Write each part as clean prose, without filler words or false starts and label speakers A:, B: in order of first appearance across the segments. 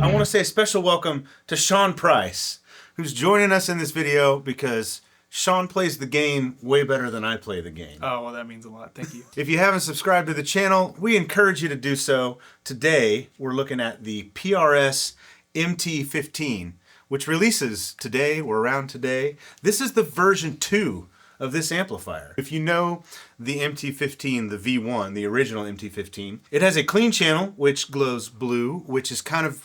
A: I want to say a special welcome to Sean Price, who's joining us in this video because Sean plays the game way better than I play the game.
B: Oh, well, that means a lot. Thank you.
A: If you haven't subscribed to the channel, we encourage you to do so. Today, we're looking at the PRS MT15, which releases today, or around today. This is the version 2 of this amplifier. If you know the MT15, the V1, the original MT15, it has a clean channel, which glows blue, which is kind of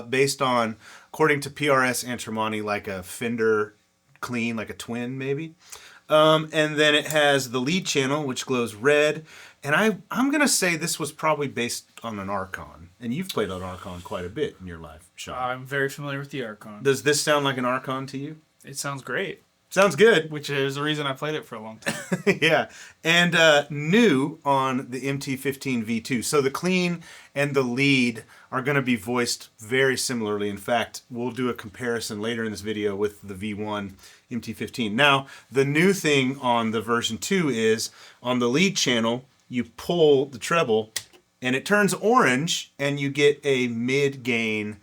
A: based on, according to PRS and Tremonti, like a Fender clean, like a twin maybe. And then it has the lead channel, which glows red. And I'm going to say this was probably based on an Archon. And you've played on Archon quite a bit in your life, Sean.
B: I'm very familiar with the Archon.
A: Does this sound like an Archon to you?
B: It sounds great.
A: Sounds good.
B: Which is the reason I played it for a long time.
A: Yeah. And new on the MT15 V2. So the clean and the lead are going to be voiced very similarly. In fact, we'll do a comparison later in this video with the V1 MT15. Now, the new thing on the version 2 is on the lead channel, you pull the treble and it turns orange and you get a mid-gain,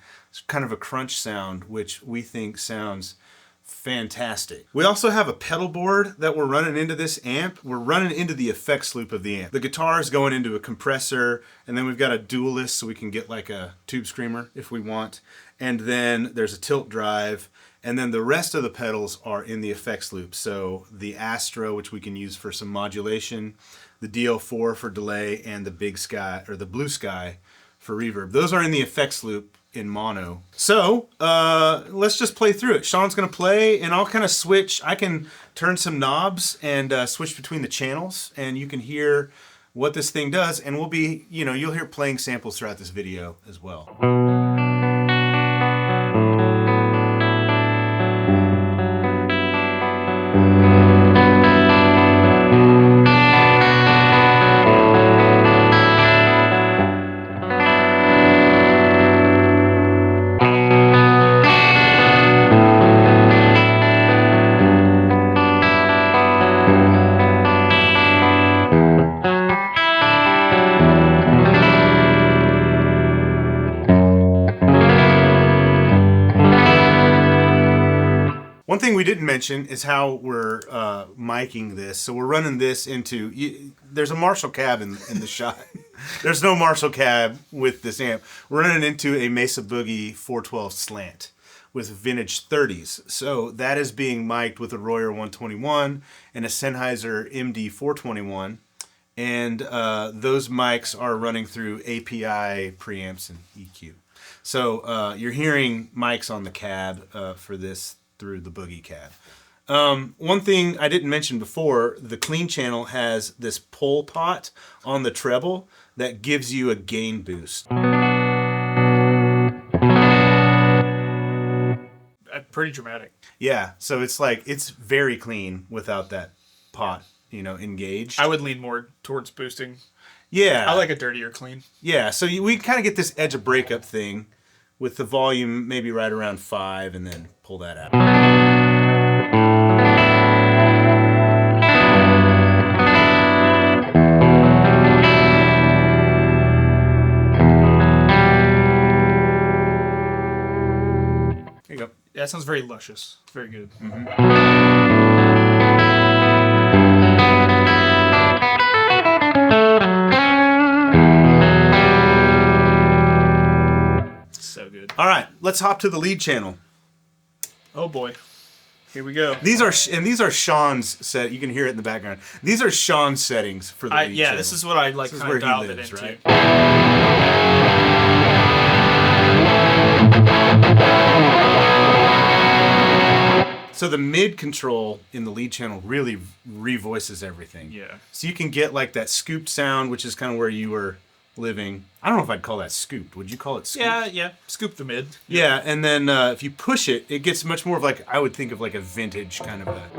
A: kind of a crunch sound, which we think sounds fantastic. We also have a pedal board that we're running into this amp. We're running into the effects loop of the amp. The guitar is going into a compressor, and then we've got a dualist so we can get like a tube screamer if we want. And then there's a tilt drive, and then the rest of the pedals are in the effects loop. So the Astro, which we can use for some modulation, the DL4 for delay, and the Big Sky, or the Blue Sky for reverb. Those are in the effects loop in mono. So let's just play through it. Sean's gonna play and I'll kind of switch. I can turn some knobs and switch between the channels and you can hear what this thing does, and we'll be, you'll hear playing samples throughout this video as well. One thing we didn't mention is how we're miking this. So we're running this into, there's a Marshall cab in the shot. There's no Marshall cab with this amp. We're running into a Mesa Boogie 412 slant with vintage 30s. So that is being mic'd with a Royer 121 and a Sennheiser MD 421. And those mics are running through API preamps and EQ. So you're hearing mics on the cab for this through the Boogie cab. One thing I didn't mention before, the clean channel has this pull pot on the treble that gives you a gain boost.
B: Pretty dramatic.
A: Yeah, so it's like, it's very clean without that pot, engaged.
B: I would lean more towards boosting.
A: Yeah.
B: I like a dirtier clean.
A: Yeah, so we kind of get this edge of breakup thing with the volume maybe right around 5 and then pull that out.
B: Yeah, it sounds very luscious. It's very good. So good.
A: All right, let's hop to the lead channel.
B: Oh boy. Here we go.
A: These are Sean's set. You can hear it in the background. These are Sean's settings for the lead channel.
B: This is what I like kind of dialed it into.
A: Right? So the mid control in the lead channel really revoices everything.
B: Yeah.
A: So you can get like that scooped sound, which is kind of where you were living. I don't know if I'd call that scooped. Would you call it scooped?
B: Yeah. Scoop the mid.
A: Yeah, and then if you push it, it gets much more of like, I would think of like a vintage kind of a...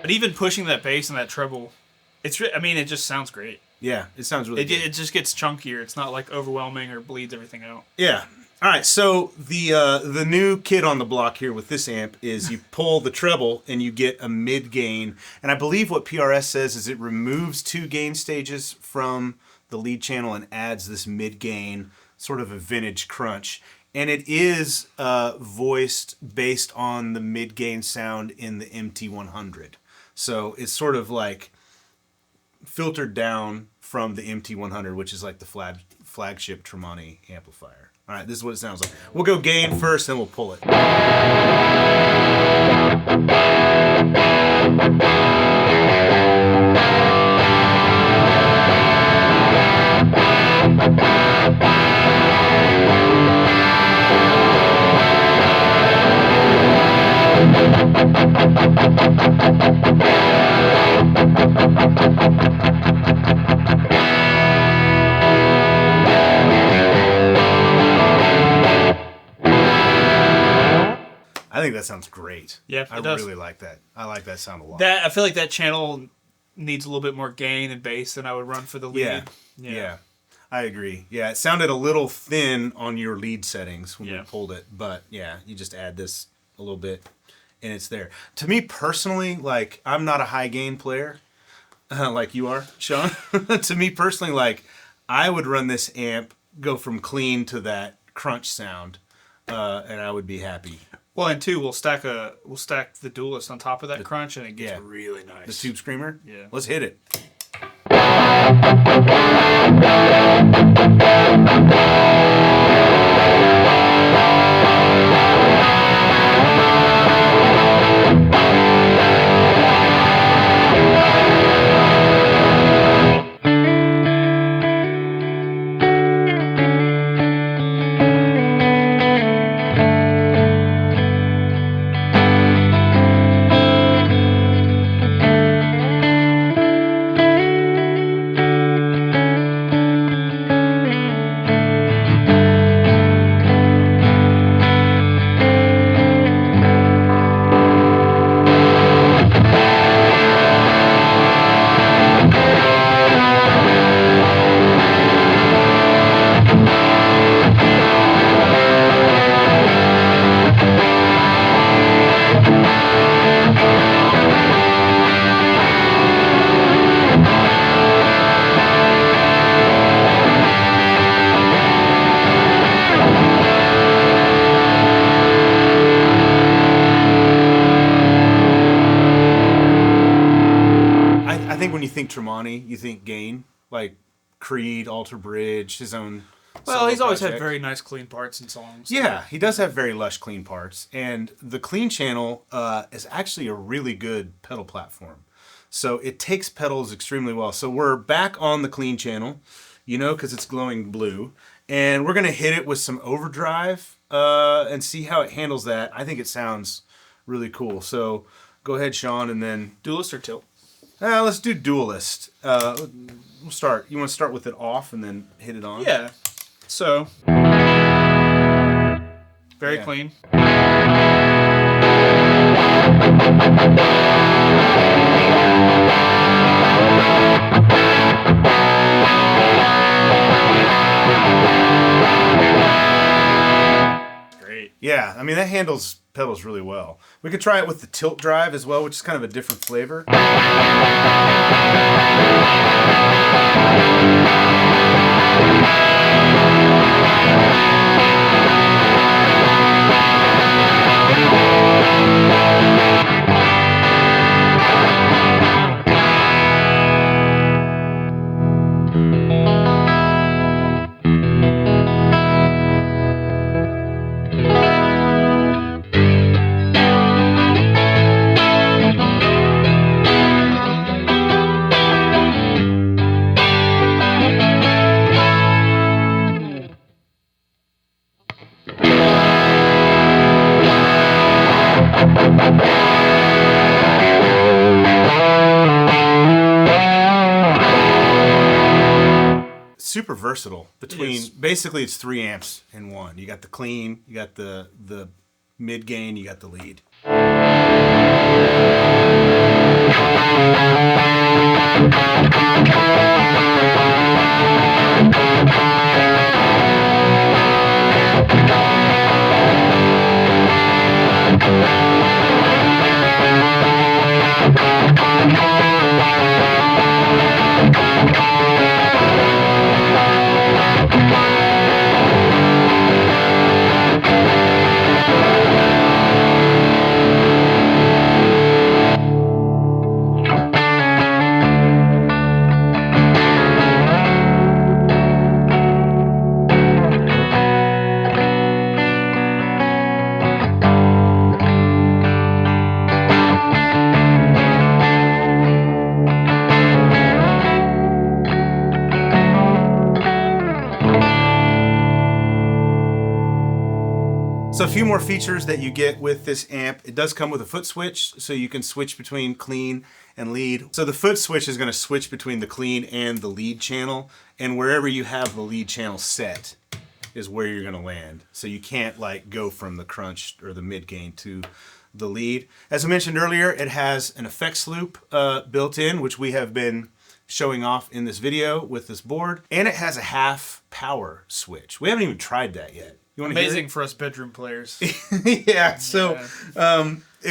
B: But even pushing that bass and that treble, it just sounds great.
A: Yeah, it sounds really good.
B: It just gets chunkier. It's not like overwhelming or bleeds everything out.
A: Yeah. All right, so the new kid on the block here with this amp is you pull the treble and you get a mid gain. And I believe what PRS says is it removes 2 gain stages from the lead channel and adds this mid gain, sort of a vintage crunch. And it is voiced based on the mid gain sound in the MT100. So it's sort of like filtered down from the MT100, which is like the flagship Tremonti amplifier. All right, this is what it sounds like. We'll go gain first, then we'll pull it. I think that sounds great.
B: Yeah,
A: I really like that. I like that sound a lot.
B: I feel like that channel needs a little bit more gain and bass than I would run for the lead.
A: Yeah. I agree. Yeah, it sounded a little thin on your lead settings when we pulled it, but yeah, you just add this a little bit and it's there. To me personally, like, I'm not a high gain player like you are, Sean. To me personally, like, I would run this amp, go from clean to that crunch sound, and I would be happy.
B: Well, and 2, we'll stack the Duelist on top of that crunch, and it gets really nice.
A: The Tube Screamer?
B: Yeah.
A: Let's hit it. Think Tremonti, you think gain, like Creed, Alter Bridge, his own.
B: Well, he's always had very nice clean parts and songs.
A: Yeah, he does have very lush clean parts, and the clean channel is actually a really good pedal platform. So it takes pedals extremely well. So we're back on the clean channel, you know, because it's glowing blue, and we're gonna hit it with some overdrive and see how it handles that. I think it sounds really cool. So go ahead, Sean, and then
B: Duelist or tilt.
A: Let's do Duelist. We'll start. You want to start with it off and then hit it on?
B: Yeah. So, very clean.
A: Great. Yeah, I mean, that handles pedals really well. We could try it with the tilt drive as well, which is kind of a different flavor. Super versatile. Basically it's 3 amps in one. You got the clean, you got the mid gain, you got the lead. So a few more features that you get with this amp. It does come with a foot switch, so you can switch between clean and lead. So the foot switch is going to switch between the clean and the lead channel, and wherever you have the lead channel set is where you're going to land. So you can't like go from the crunch or the mid gain to the lead. As I mentioned earlier, it has an effects loop built in, which we have been showing off in this video with this board, and it has a half power switch. We haven't even tried that yet.
B: Amazing for us bedroom players.
A: Yeah. So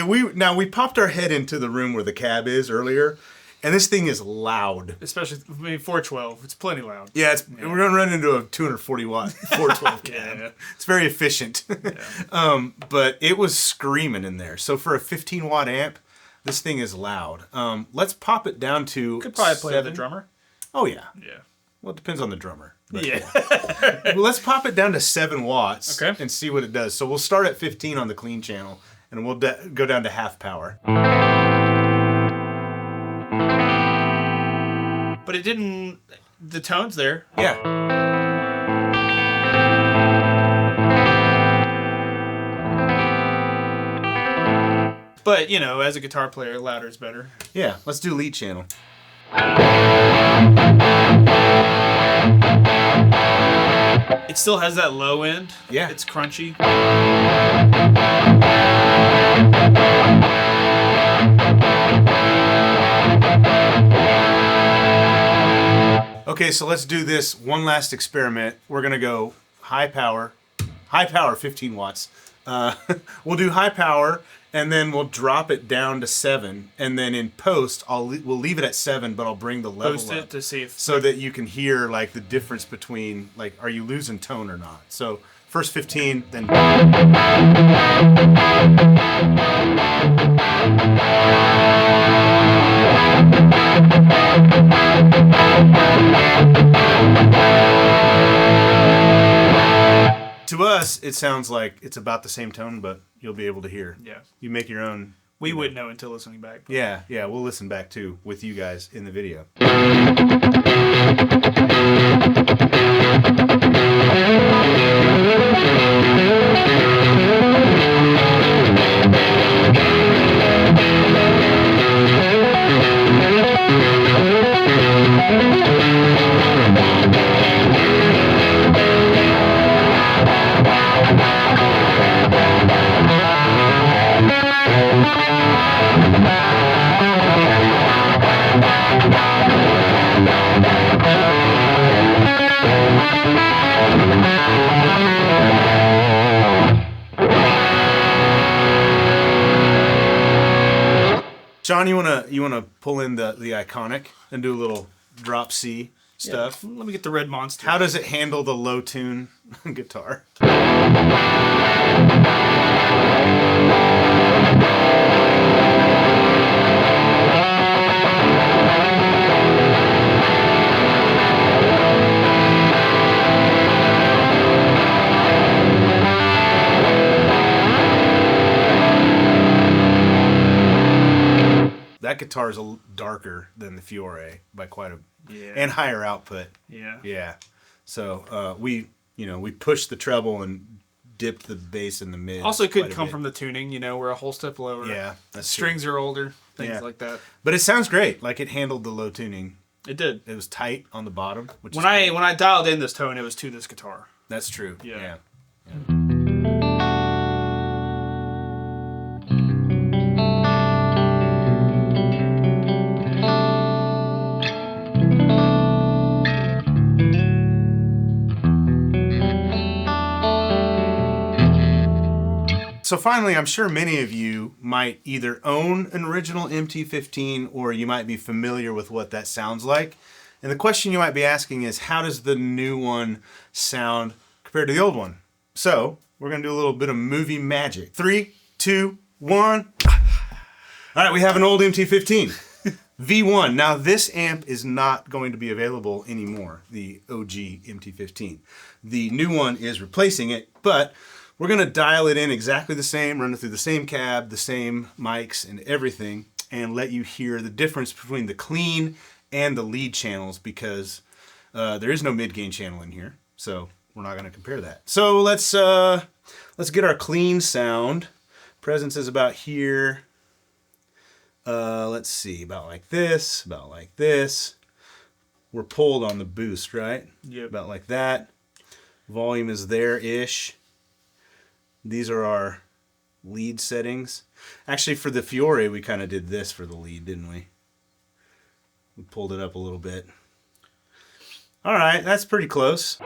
A: we popped our head into the room where the cab is earlier, and this thing is loud.
B: Especially 412. It's plenty loud.
A: Yeah, we're gonna run into a 240 watt 412 cab. Yeah. It's very efficient. Yeah. But it was screaming in there. So for a 15 watt amp, this thing is loud. Let's pop it down to.
B: Could probably play with the drummer.
A: Oh yeah.
B: Yeah.
A: Well, it depends on the drummer. But,
B: yeah.
A: Well, let's pop it down to 7 watts
B: okay,
A: and see what it does. So we'll start at 15 on the clean channel, and we'll go down to half power.
B: But it didn't. The tone's there.
A: Yeah.
B: But, you know, as a guitar player, louder is better.
A: Yeah, let's do lead channel.
B: It still has that low end.
A: Yeah.
B: It's crunchy.
A: Okay, so let's do this one last experiment. We're going to go high power 15 watts. We'll do high power, and then we'll drop it down to 7, and then in post we'll leave it at 7, but I'll bring the level
B: Post
A: up
B: it to see if
A: so that you can hear like the difference between like are you losing tone or not. So first 15, then to us it sounds like it's about the same tone, but you'll be able to hear.
B: Yeah.
A: You make your own.
B: We wouldn't know until listening back. But.
A: Yeah, we'll listen back too with you guys in the video. John, you wanna pull in the iconic and do a little drop C stuff?
B: Yeah. Let me get the red monster.
A: How does it handle the low tune guitar? That guitar is darker than the Fiore by quite a and higher output.
B: Yeah.
A: Yeah. So we pushed the treble and dipped the bass in the mid.
B: Also, it could come from the tuning. We're a whole step lower.
A: Yeah, that's
B: strings
A: true.
B: are older, things like that.
A: But it sounds great. Like it handled the low tuning.
B: It did.
A: It was tight on the bottom.
B: When I dialed in this tone, it was to this guitar.
A: That's true. Yeah. So finally, I'm sure many of you might either own an original MT15 or you might be familiar with what that sounds like. And the question you might be asking is, how does the new one sound compared to the old one? So we're going to do a little bit of movie magic. 3, 2, 1. All right, we have an old MT15. V1. Now this amp is not going to be available anymore, the OG MT15. The new one is replacing it, but we're going to dial it in exactly the same, run it through the same cab, the same mics and everything, and let you hear the difference between the clean and the lead channels, because there is no mid-gain channel in here, so we're not going to compare that. So let's get our clean sound. Presence is about here. Let's see, about like this, about like this. We're pulled on the boost, right?
B: Yep.
A: About like that. Volume is there-ish. These are our lead settings. Actually, for the Fiore, we kind of did this for the lead, didn't we? We pulled it up a little bit. All right, that's pretty close.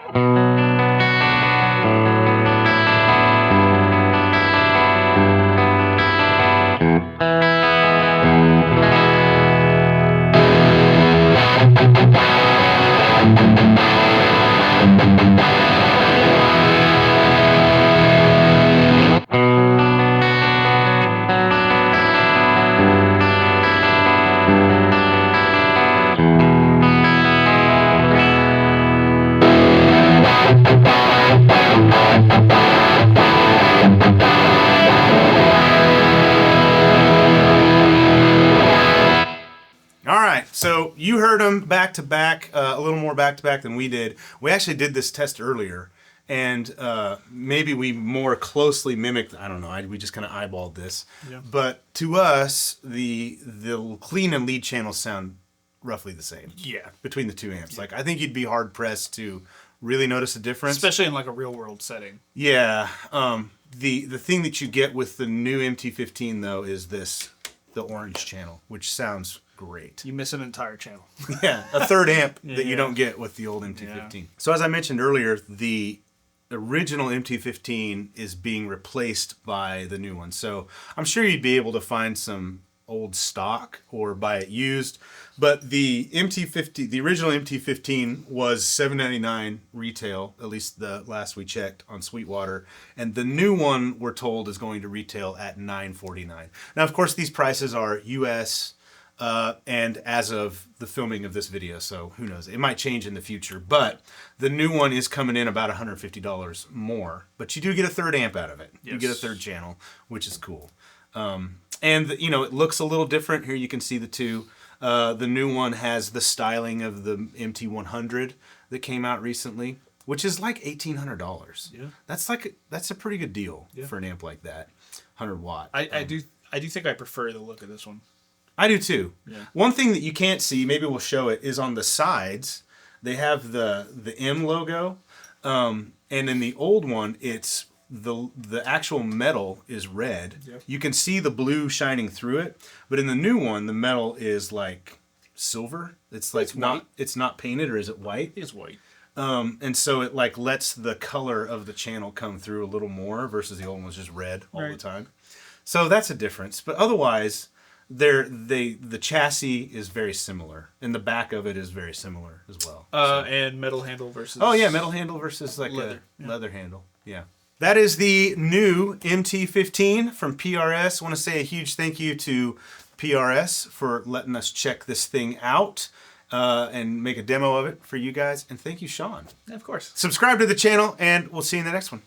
A: So you heard them back to back, a little more back to back than we did. We actually did this test earlier, and maybe we more closely mimicked. I don't know. We just kind of eyeballed this. Yeah. But to us, the clean and lead channels sound roughly the same.
B: Yeah.
A: Between the two amps, like I think you'd be hard pressed to really notice a difference,
B: especially in like a real world setting.
A: Yeah. The thing that you get with the new MT15 though is the orange channel, which sounds great.
B: You miss an entire channel.
A: Yeah, a third amp that you don't get with the old MT15. Yeah. So as I mentioned earlier, the original MT15 is being replaced by the new one. So I'm sure you'd be able to find some old stock or buy it used. But the original MT15 was $7.99 retail, at least the last we checked on Sweetwater. And the new one, we're told, is going to retail at $9.49. Now, of course, these prices are US and as of the filming of this video, so who knows? It might change in the future, but the new one is coming in about $150 more. But you do get a third amp out of it. Yes. You get a third channel, which is cool. And it looks a little different. Here you can see the two. The new one has the styling of the MT100 that came out recently, which is like $1,800. Yeah, that's a pretty good deal for an amp like that, 100 watt.
B: I do think I prefer the look of this one.
A: I do too. Yeah. One thing that you can't see, maybe we'll show it, is on the sides. They have the M logo, and in the old one, it's the actual metal is red. Yep. You can see the blue shining through it, but in the new one, the metal is like silver. It's like it's not painted, or is it white?
B: It's white.
A: And so it like lets the color of the channel come through a little more versus the old one was just red all the time. So that's a difference. But otherwise, the chassis is very similar, and the back of it is very similar as well.
B: And metal handle versus.
A: Oh yeah, metal handle versus like
B: leather.
A: a leather handle. Yeah. That is the new MT15 from PRS. I want to say a huge thank you to PRS for letting us check this thing out and make a demo of it for you guys. And thank you, Sean.
B: Yeah, of course.
A: Subscribe to the channel, and we'll see you in the next one.